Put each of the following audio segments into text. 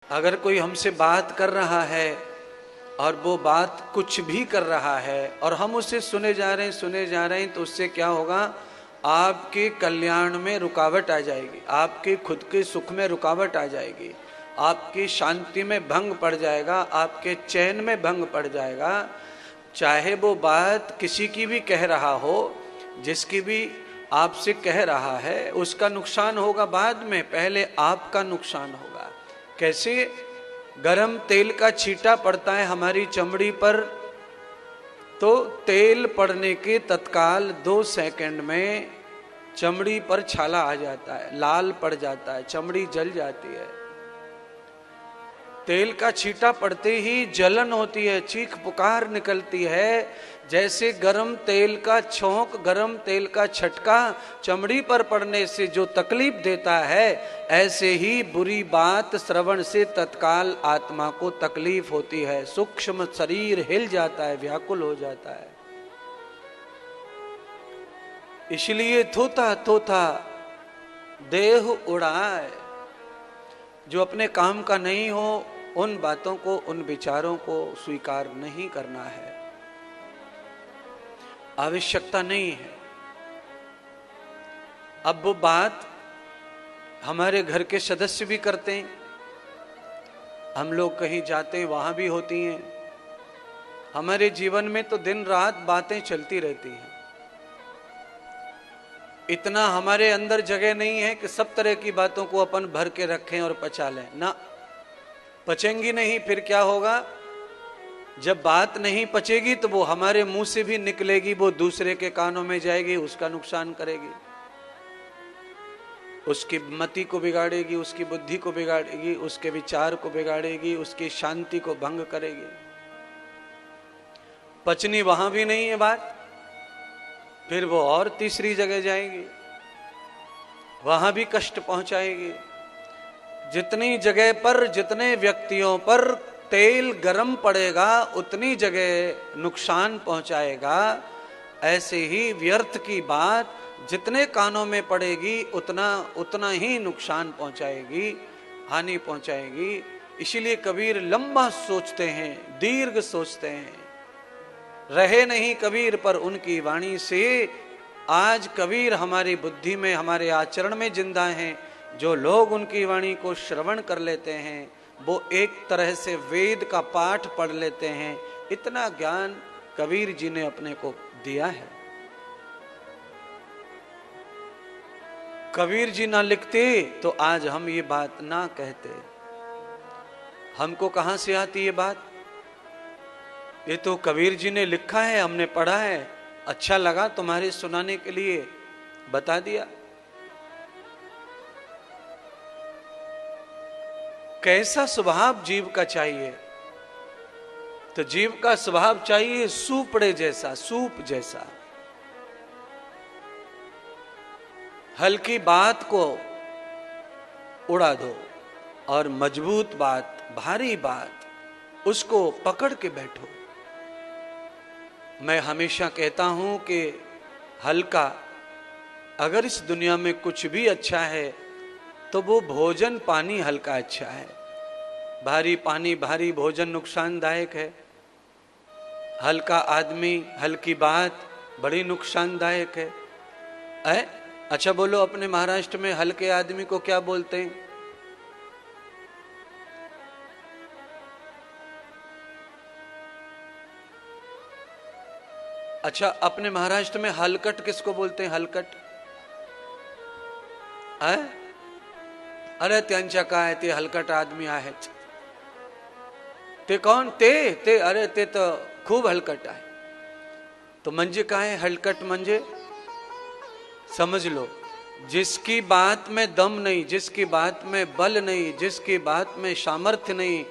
अगर कोई हमसे बात कर रहा है और वो बात कुछ भी कर रहा है और हम उसे सुने जा रहे हैं, तो उससे क्या होगा? आपके कल्याण में रुकावट आ जाएगी, आपके खुद के सुख में रुकावट आ जाएगी, आपकी शांति में भंग पड़ जाएगा, आपके चैन में भंग पड़ जाएगा। चाहे वो बात किसी की भी कह रहा हो, जिसकी भी आपसे कह रहा है, उसका नुकसान होगा बाद में, पहले आपका नुकसान होगा। कैसे? गरम तेल का छींटा पड़ता है हमारी चमड़ी पर, तो तेल पड़ने के तत्काल 2 सेकंड में चमड़ी पर छाला आ जाता है, लाल पड़ जाता है, चमड़ी जल जाती है। तेल का छींटा पड़ते ही जलन होती है, चीख पुकार निकलती है। जैसे गरम तेल का छोंक, गरम तेल का छटका चमड़ी पर पड़ने से जो तकलीफ देता है, ऐसे ही बुरी बात श्रवण से तत्काल आत्मा को तकलीफ होती है। सूक्ष्म शरीर हिल जाता है, व्याकुल हो जाता है। इसलिए थोथा थोथा देह उड़ाए। जो अपने काम का नहीं हो, उन बातों को, उन विचारों को स्वीकार नहीं करना है, आवश्यकता नहीं है। अब वो बात हमारे घर के सदस्य भी करते हैं, हम लोग कहीं जाते हैं वहां भी होती हैं। हमारे जीवन में तो दिन रात बातें चलती रहती हैं। इतना हमारे अंदर जगह नहीं है कि सब तरह की बातों को अपन भर के रखें और पचा लें ना। पचेंगी नहीं, फिर क्या होगा? जब बात नहीं पचेगी तो वो हमारे मुंह से भी निकलेगी, वो दूसरे के कानों में जाएगी, उसका नुकसान करेगी, उसकी मति को बिगाड़ेगी, उसकी बुद्धि को बिगाड़ेगी, उसके विचार को बिगाड़ेगी, उसकी शांति को भंग करेगी। पचनी वहां भी नहीं है बात, फिर वो और तीसरी जगह जाएगी, वहां भी कष्ट पहुंचाएगी। जितनी जगह पर, जितने व्यक्तियों पर तेल गरम पड़ेगा, उतनी जगह नुकसान पहुंचाएगा। ऐसे ही व्यर्थ की बात जितने कानों में पड़ेगी, उतना ही नुकसान पहुंचाएगी, हानि पहुंचाएगी। इसीलिए कबीर लंबा सोचते हैं, दीर्घ सोचते हैं। रहे नहीं कबीर पर उनकी वाणी से। आज कबीर हमारी बुद्धि में, हमारे आचरण में जिंदा हैं। जो लोग उनकी वाणी को श्रवण कर लेते हैं, वो एक तरह से वेद का पाठ पढ़ लेते हैं। इतना ज्ञान कबीर जी ने अपने को दिया है। कबीर जी ना लिखते तो आज हम ये बात ना कहते। हमको कहां से आती ये बात? ये तो कबीर जी ने लिखा है, हमने पढ़ा है, अच्छा लगा तुम्हारे सुनाने के लिए बता दिया। कैसा स्वभाव जीव का चाहिए? तो जीव का स्वभाव चाहिए सूपड़े जैसा, सूप जैसा। हल्की बात को उड़ा दो और मजबूत बात, भारी बात, उसको पकड़ के बैठो। मैं हमेशा कहता हूं कि हल्का, अगर इस दुनिया में कुछ भी अच्छा है तो वो भोजन पानी हल्का अच्छा है। भारी पानी, भारी भोजन नुकसानदायक है। हल्का आदमी, हल्की बात बड़ी नुकसानदायक है। अच्छा बोलो, अपने महाराष्ट्र में हल्के आदमी को क्या बोलते हैं? अच्छा, अपने महाराष्ट्र में हलकट किसको बोलते हैं? हलकट है? अरे त्यांच्या काय, ते हलकट आदमी आहेत। ते कोण? ते अरे ते तो खूप हलकट आहे। तो म्हणजे काय हलकट? म्हणजे समझ लो, जिसकी बात में दम नहीं, जिसकी बात में बल नहीं, जिसकी बात में सामर्थ्य नहीं,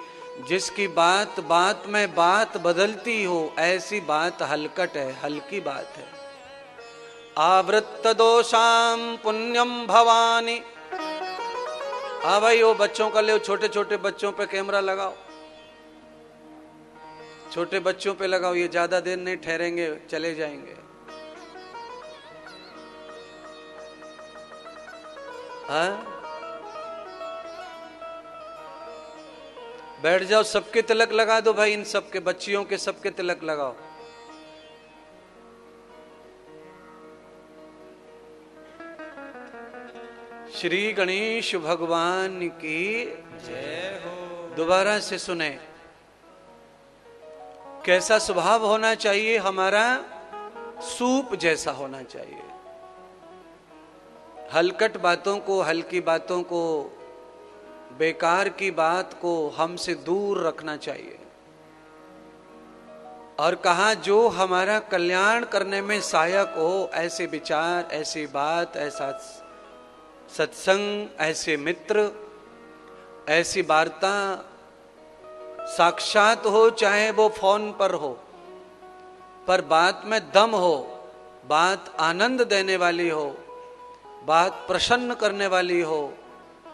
जिसकी बात बात में बात बदलती हो, ऐसी बात हलकट है, हल्की बात है। आवृत्त दोषाम पुण्यम भवानी। हाँ भाई, वो बच्चों का ले, छोटे छोटे बच्चों पे कैमरा लगाओ, छोटे बच्चों पे लगाओ, ये ज्यादा देर नहीं ठहरेंगे, चले जाएंगे। हाँ, बैठ जाओ, सबके तिलक लगा दो भाई, इन सबके बच्चियों के सबके तिलक लगाओ। श्री गणेश भगवान की जय हो। दोबारा से सुने, कैसा स्वभाव होना चाहिए हमारा? सूप जैसा होना चाहिए। हलकट बातों को, हल्की बातों को, बेकार की बात को हमसे दूर रखना चाहिए। और कहा जो हमारा कल्याण करने में सहायक हो, ऐसे विचार, ऐसी बात, ऐसा सत्संग, ऐसे मित्र, ऐसी वार्ता साक्षात हो, चाहे वो फोन पर हो, पर बात में दम हो, बात आनंद देने वाली हो, बात प्रसन्न करने वाली हो,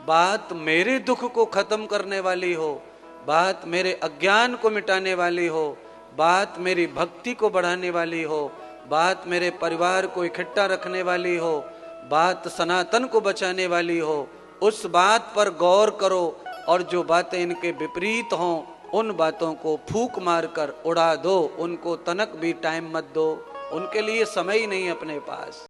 बात मेरे दुख को खत्म करने वाली हो, बात मेरे अज्ञान को मिटाने वाली हो, बात मेरी भक्ति को बढ़ाने वाली हो, बात मेरे परिवार को इकट्ठा रखने वाली हो, बात सनातन को बचाने वाली हो, उस बात पर गौर करो। और जो बातें इनके विपरीत हों, उन बातों को फूंक मारकर उड़ा दो, उनको तनक भी टाइम मत दो, उनके लिए समय ही नहीं अपने पास।